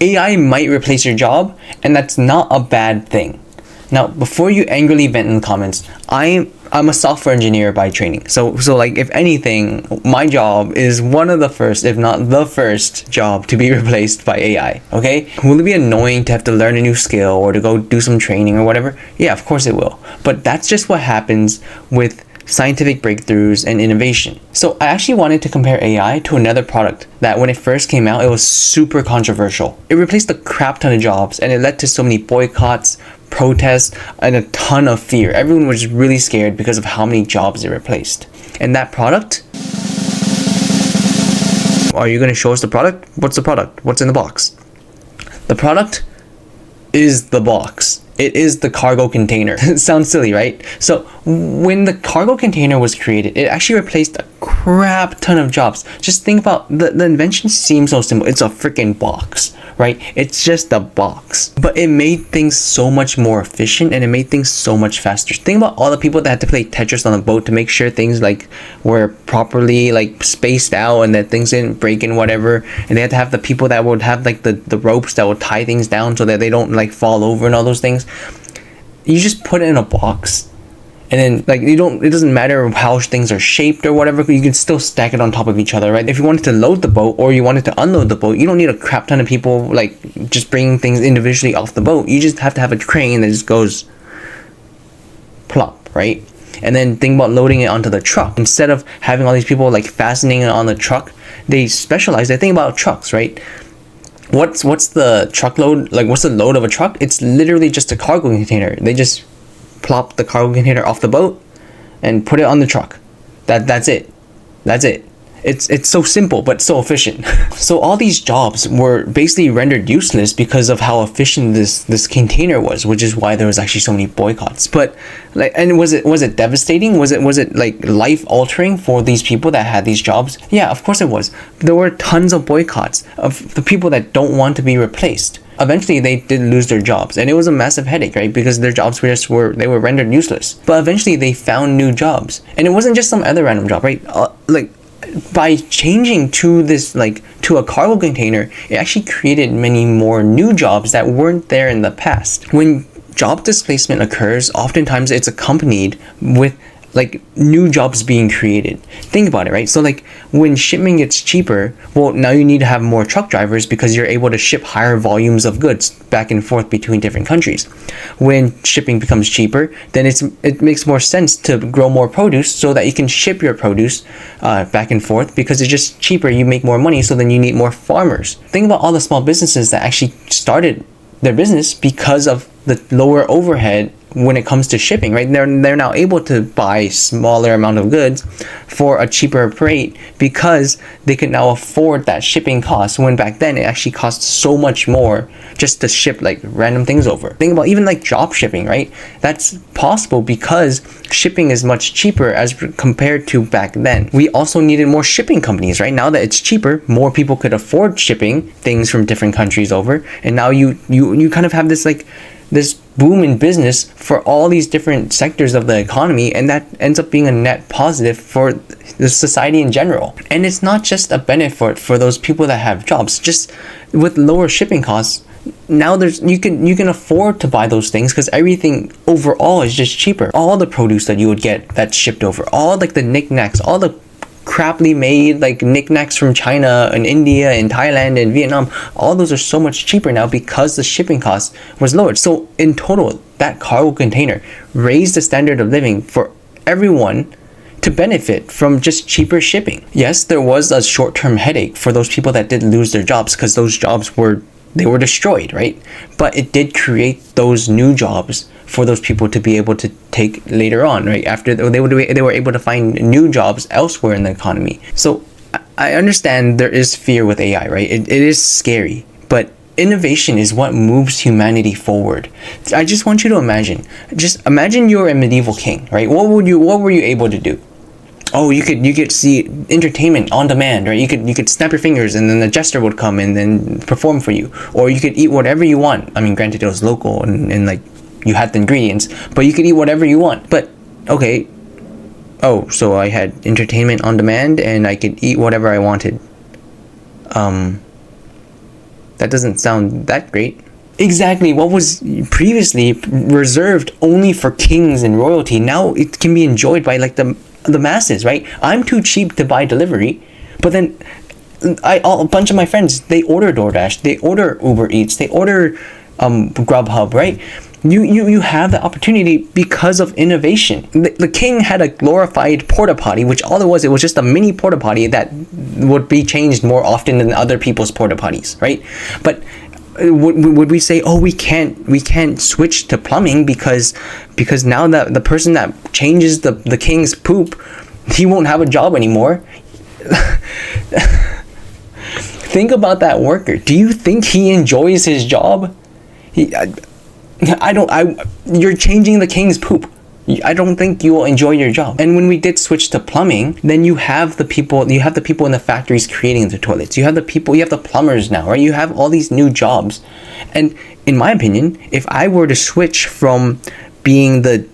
AI might replace your job, and that's not a bad thing. Now, before you angrily vent in the comments, I'm a software engineer by training. So like, if anything, my job is one of the first, if not the first job to be replaced by AI, okay? Will it be annoying to have to learn a new skill or to go do some training or whatever? Yeah, of course it will. But that's just what happens with scientific breakthroughs and innovation. So I actually wanted to compare AI to another product that when it first came out, it was super controversial. It replaced a crap ton of jobs, and it led to so many boycotts, protests, and a ton of fear. Everyone was really scared because of how many jobs it replaced. And that product? Are you going to show us the product? What's the product? What's in the box? The product is the box. It is the cargo container. It sounds silly, right? So when the cargo container was created, it actually replaced a crap ton of jobs. Just think about the invention seems so simple. It's a freaking box, right? It's just a box. But it made things so much more efficient, and it made things so much faster. Think about all the people that had to play Tetris on a boat to make sure things like were properly like spaced out and that things didn't break and whatever. And they had to have the people that would have like the ropes that would tie things down so that they don't like fall over and all those things. You just put it in a box, and then like it doesn't matter how things are shaped or whatever, you can still stack it on top of each other, right? If you wanted to load the boat or you wanted to unload the boat, you don't need a crap ton of people like just bringing things individually off the boat. You just have to have a crane that just goes plop, right? And then think about loading it onto the truck. Instead of having all these people like fastening it on the truck, they specialize. They think about trucks, right? What's the truckload, like what's the load of a truck? It's literally just a cargo container. They just plop the cargo container off the boat and put it on the truck. That's it. It's so simple but so efficient. So all these jobs were basically rendered useless because of how efficient this container was, which is why there was actually so many boycotts. But like, and was it devastating? Was it like life altering for these people that had these jobs? Yeah, of course it was. There were tons of boycotts of the people that don't want to be replaced. Eventually they did lose their jobs, and it was a massive headache, right? Because their jobs were rendered useless. But eventually they found new jobs, and it wasn't just some other random job, right? Like by changing to this, like to a cargo container, it actually created many more new jobs that weren't there in the past. When job displacement occurs, oftentimes it's accompanied with like new jobs being created. Think about it, right? So like when shipping gets cheaper, well, now you need to have more truck drivers because you're able to ship higher volumes of goods back and forth between different countries. When shipping becomes cheaper, then it makes more sense to grow more produce so that you can ship your produce back and forth, because it's just cheaper. You make more money, so then you need more farmers. Think about all the small businesses that actually started their business because of the lower overhead when it comes to shipping, right? They're now able to buy smaller amount of goods for a cheaper rate because they can now afford that shipping cost, when back then it actually cost so much more just to ship like random things over. Think about even like drop shipping, right? That's possible because shipping is much cheaper as compared to back then. We also needed more shipping companies, right? Now that it's cheaper, more people could afford shipping things from different countries over, and now you kind of have this like this boom in business for all these different sectors of the economy, and that ends up being a net positive for the society in general. And it's not just a benefit for those people that have jobs. Just with lower shipping costs, now you can afford to buy those things because everything overall is just cheaper. All the produce that you would get that's shipped over, all like the knickknacks, all the crappily made like knickknacks from China and India and Thailand and Vietnam, all those are so much cheaper now because the shipping cost was lowered. So in total, that cargo container raised the standard of living for everyone to benefit from just cheaper shipping. Yes, there was a short-term headache for those people that did lose their jobs because those jobs were destroyed, right? But it did create those new jobs for those people to be able to take later on, right? After they were able to find new jobs elsewhere in the economy. So I understand there is fear with AI, right? It is scary, but innovation is what moves humanity forward. I just want you to imagine you're a medieval king, right? What were you able to do? Oh, you could see entertainment on demand, right? You could snap your fingers and then the jester would come and then perform for you. Or you could eat whatever you want. I mean, granted it was local and like you had the ingredients, but you could eat whatever you want. But okay, oh, so I had entertainment on demand and I could eat whatever I wanted. That doesn't sound that great. Exactly, what was previously reserved only for kings and royalty, now it can be enjoyed by like the masses, right? I'm too cheap to buy delivery, but then a bunch of my friends, they order DoorDash, they order Uber Eats, they order Grubhub, right? You have the opportunity because of innovation. The king had a glorified porta potty, which all it was just a mini porta potty that would be changed more often than other people's porta potties, right? But would we say, oh, we can't switch to plumbing because now that the person that changes the king's poop, he won't have a job anymore? Think about that worker. Do you think he enjoys his job? You're changing the king's poop. I don't think you will enjoy your job. And when we did switch to plumbing, then you have the people in the factories creating the toilets. You have the plumbers now, right? You have all these new jobs. And in my opinion, if I were to switch from being the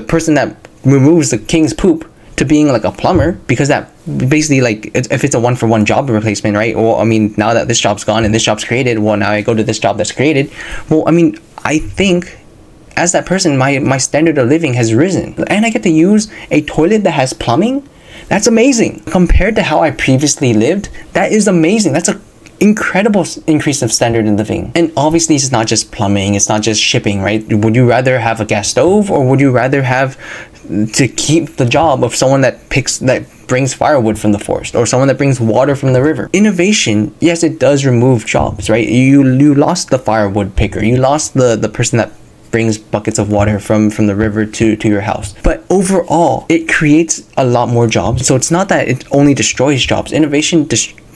person that removes the king's poop to being like a plumber, because that basically, like, if it's a one-for-one job replacement, right? Well, I mean, now that this job's gone and this job's created, well, now I go to this job that's created. Well, I mean, I think as that person, my standard of living has risen, and I get to use a toilet that has plumbing. That's amazing. Compared to how I previously lived, that is amazing. That's an incredible increase of standard of living. And obviously, it's not just plumbing, it's not just shipping, right? Would you rather have a gas stove, or would you rather have to keep the job of someone that brings firewood from the forest, or someone that brings water from the river? Innovation, yes, it does remove jobs, right? You lost the firewood picker, you lost the person that brings buckets of water from the river to your house. But overall, it creates a lot more jobs. So it's not that it only destroys jobs. Innovation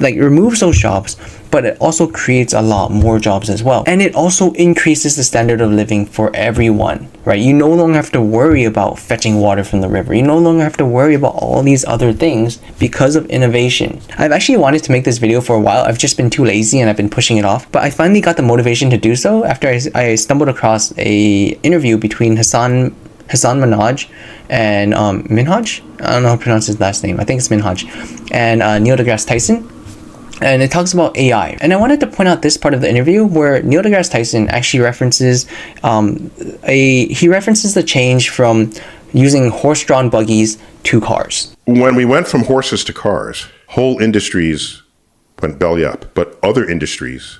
removes those jobs, but it also creates a lot more jobs as well. And it also increases the standard of living for everyone, right? You no longer have to worry about fetching water from the river. You no longer have to worry about all these other things because of innovation. I've actually wanted to make this video for a while. I've just been too lazy and I've been pushing it off. But I finally got the motivation to do so after I stumbled across a interview between Hassan Minhaj and Minhaj? I don't know how to pronounce his last name. I think it's Minhaj. And Neil deGrasse Tyson. And it talks about AI. And I wanted to point out this part of the interview where Neil deGrasse Tyson actually references the change from using horse-drawn buggies to cars. When we went from horses to cars, whole industries went belly up, but other industries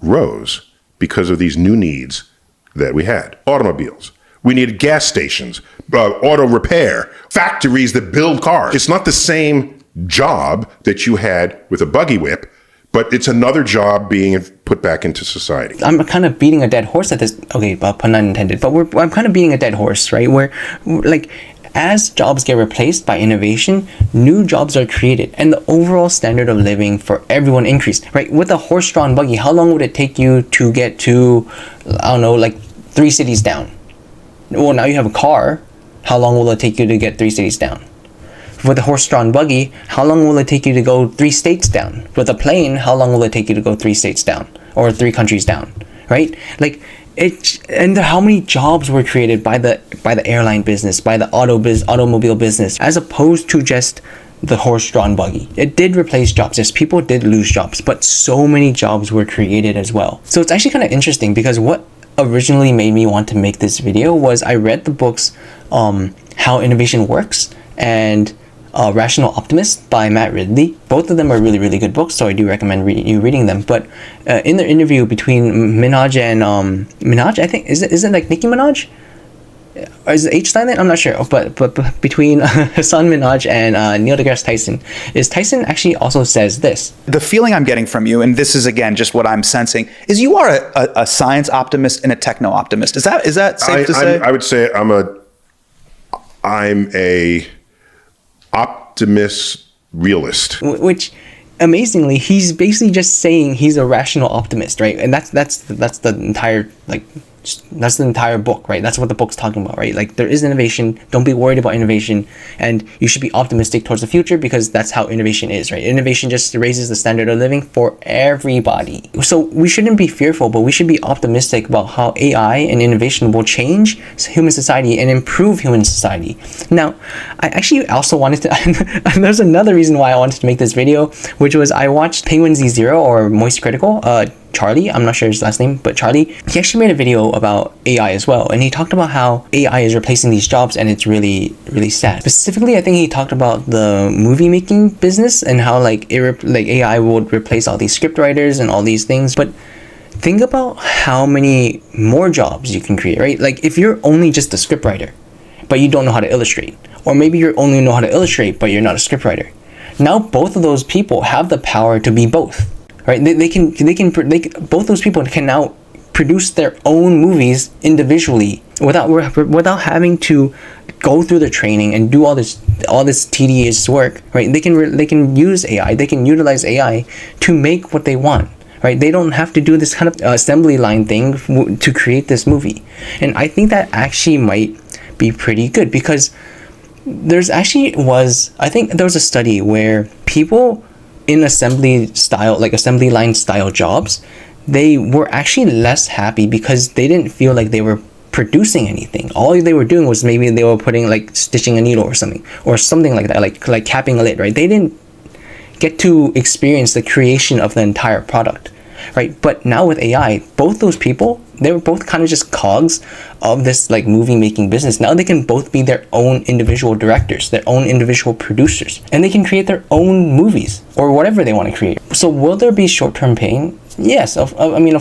rose because of these new needs that we had. Automobiles. We needed gas stations, auto repair, factories that build cars. It's not the same job that you had with a buggy whip, but it's another job being put back into society. I'm kind of beating a dead horse at this. Okay, pun not intended. But I'm kind of beating a dead horse, right? Where, like, as jobs get replaced by innovation, new jobs are created, and the overall standard of living for everyone increased, right? With a horse-drawn buggy, how long would it take you to get to, I don't know, like 3 cities down? Well, now you have a car. How long will it take you to get 3 cities down? With a horse-drawn buggy, how long will it take you to go 3 states down? With a plane, how long will it take you to go 3 states down? Or 3 countries down, right? Like, and how many jobs were created by the airline business, by the automobile business, as opposed to just the horse-drawn buggy. It did replace jobs. Yes, people did lose jobs, but so many jobs were created as well. So it's actually kind of interesting, because what originally made me want to make this video was I read the books How Innovation Works and Rational Optimist by Matt Ridley. Both of them are really, really good books, so I do recommend you reading them. But in the interview between Minhaj and Minhaj, I think, is it like Nicki Minaj? Or is it H silent? I'm not sure. But between Hassan Minhaj and Neil deGrasse Tyson actually also says this. The feeling I'm getting from you, and this is again just what I'm sensing, is you are a science optimist and a techno optimist. Is that safe to say? I would say I'm a optimist realist. Which, amazingly, he's basically just saying he's a rational optimist, right? And that's the entire That's the entire book, right? That's what the book's talking about, right? Like there is innovation. Don't be worried about innovation, and you should be optimistic towards the future because that's how innovation is, right? Innovation just raises the standard of living for everybody. So we shouldn't be fearful, but we should be optimistic about how AI and innovation will change human society and improve human society. Now, I actually also wanted to, there's another reason why I wanted to make this video, which was I watched Penguin Z0 or Moist Critical, Charlie, I'm not sure his last name, but Charlie, he actually made a video about AI as well, and he talked about how AI is replacing these jobs, and it's really, really sad. Specifically, I think he talked about the movie making business and how like AI would replace all these script writers and all these things. But think about how many more jobs you can create, right? Like if you're only just a script writer, but you don't know how to illustrate, or maybe you only know how to illustrate, but you're not a script writer. Now both of those people have the power to be both. Right? Both those people can now produce their own movies individually without having to go through the training and do all this tedious work. Right? They can use AI. They can utilize AI to make what they want. Right? They don't have to do this kind of assembly line thing to create this movie. And I think that actually might be pretty good because I think there was a study where people in assembly line style jobs, they were actually less happy because they didn't feel like they were producing anything. All they were doing was maybe they were putting like stitching a needle or something like that, like capping a lid, right? They didn't get to experience the creation of the entire product, right? But now with AI, both those people, they were both kind of just cogs of this like movie making business. Now they can both be their own individual directors, their own individual producers, and they can create their own movies or whatever they want to create. So will there be short-term pain? Yes, of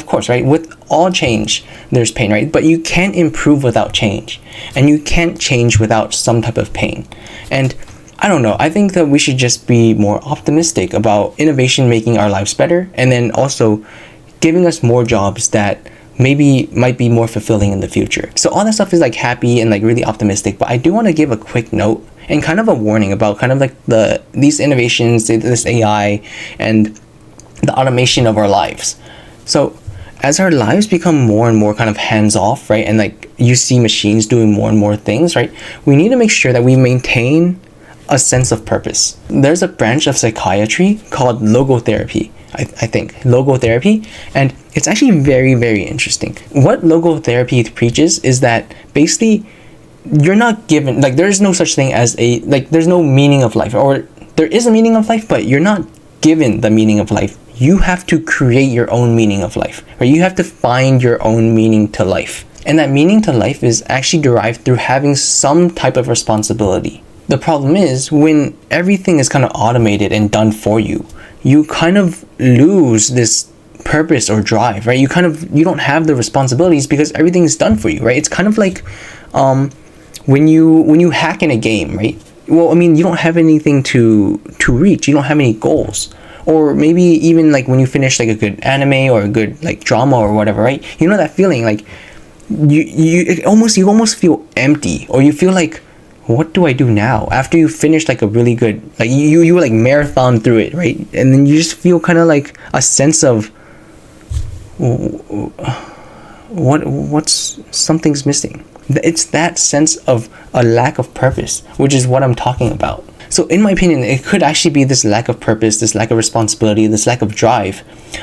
course, right? With all change, there's pain, right? But you can't improve without change, and you can't change without some type of pain. And I don't know, I think that we should just be more optimistic about innovation making our lives better, and then also giving us more jobs that maybe might be more fulfilling in the future. So all that stuff is like happy and like really optimistic, but I do want to give a quick note and kind of a warning about kind of like these innovations, this AI and the automation of our lives. So as our lives become more and more kind of hands-off, right, and like you see machines doing more and more things, right, we need to make sure that we maintain a sense of purpose. There's a branch of psychiatry called logotherapy, I think, logotherapy, and it's actually very, very interesting. What logotherapy preaches is that basically you're not given, like there's no such thing as there's no meaning of life, or there is a meaning of life, but you're not given the meaning of life. You have to create your own meaning of life, or you have to find your own meaning to life. And that meaning to life is actually derived through having some type of responsibility. The problem is when everything is kind of automated and done for you, you kind of lose this purpose or drive, right? You don't have the responsibilities because everything is done for you, right? It's kind of like when you hack in a game, right? Well, I mean, you don't have anything to reach. You don't have any goals. Or maybe even like when you finish like a good anime or a good like drama or whatever, right? You know that feeling like you almost feel empty, or you feel like, what do I do now? After you finish like a really good, like you like marathon through it, right? And then you just feel kind of like a sense of something's missing. It's that sense of a lack of purpose, which is what I'm talking about. So in my opinion, it could actually be this lack of purpose, this lack of responsibility, this lack of drive,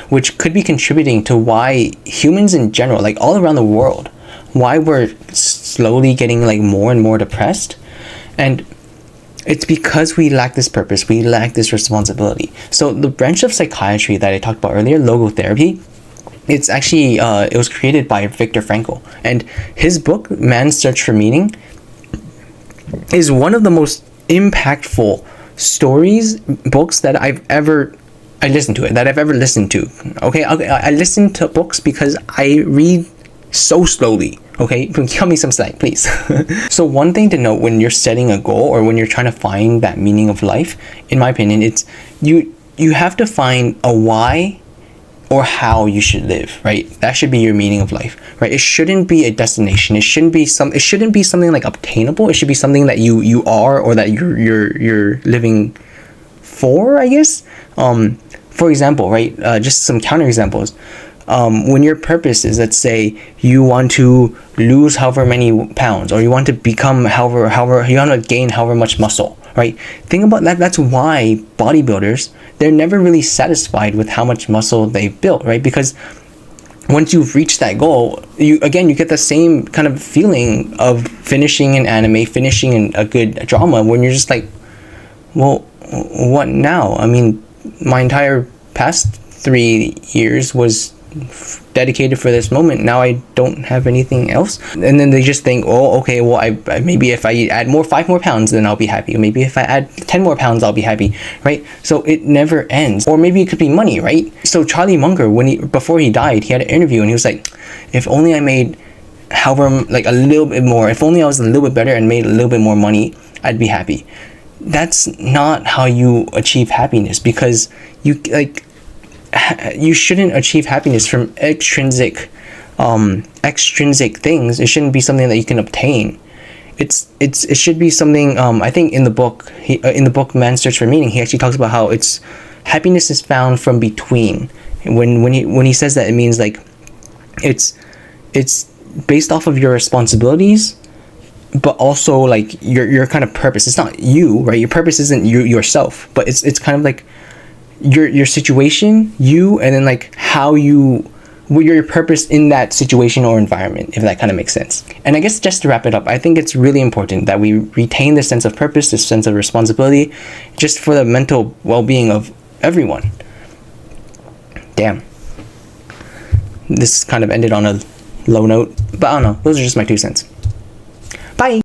which could be contributing to why humans in general, like all around the world, why we're slowly getting like more and more depressed. And it's because we lack this purpose, we lack this responsibility. So the branch of psychiatry that I talked about earlier, logotherapy, it's actually, it was created by Viktor Frankl. And his book, Man's Search for Meaning, is one of the most impactful books that I've ever listened to. Okay, I listen to books because I read so slowly. Okay, cut me some slack, please. So one thing to note when you're setting a goal or when you're trying to find that meaning of life, in my opinion, it's you have to find a why or how you should live, right? That should be your meaning of life, right? It shouldn't be a destination. It shouldn't be something like obtainable. It should be something that you are, or that you're living for, I guess. For example, right? Just some counter examples. When your purpose is, let's say you want to lose however many pounds, or you want to become however you want to gain however much muscle, right? Think about that. That's why bodybuilders, they're never really satisfied with how much muscle they've built, right? Because once you've reached that goal, you get the same kind of feeling of finishing an anime, finishing a good drama, when you're just like, well, what now? I mean, my entire past 3 years was dedicated for this moment. Now I don't have anything else. And then they just think, oh, okay, well, I maybe if I add 5 more pounds, then I'll be happy. Or maybe if I add 10 more pounds, I'll be happy, right? So it never ends. Or maybe it could be money, right? So Charlie Munger, before he died, he had an interview and he was like, if only I made however, like a little bit more, if only I was a little bit better and made a little bit more money, I'd be happy. That's not how you achieve happiness, because you shouldn't achieve happiness from extrinsic things. It shouldn't be something that you can obtain. It should be something. I think in the book Man's Search for Meaning, he actually talks about how happiness is found from between. When he says that, it means like it's based off of your responsibilities, but also like your kind of purpose. It's not you, right? Your purpose isn't yourself, but it's kind of like your situation, you, and then like how your purpose in that situation or environment, if that kind of makes sense. And I guess just to wrap it up, I think it's really important that we retain this sense of purpose, this sense of responsibility, just for the mental well-being of everyone. Damn. This kind of ended on a low note, but I don't know. Those are just my 2 cents.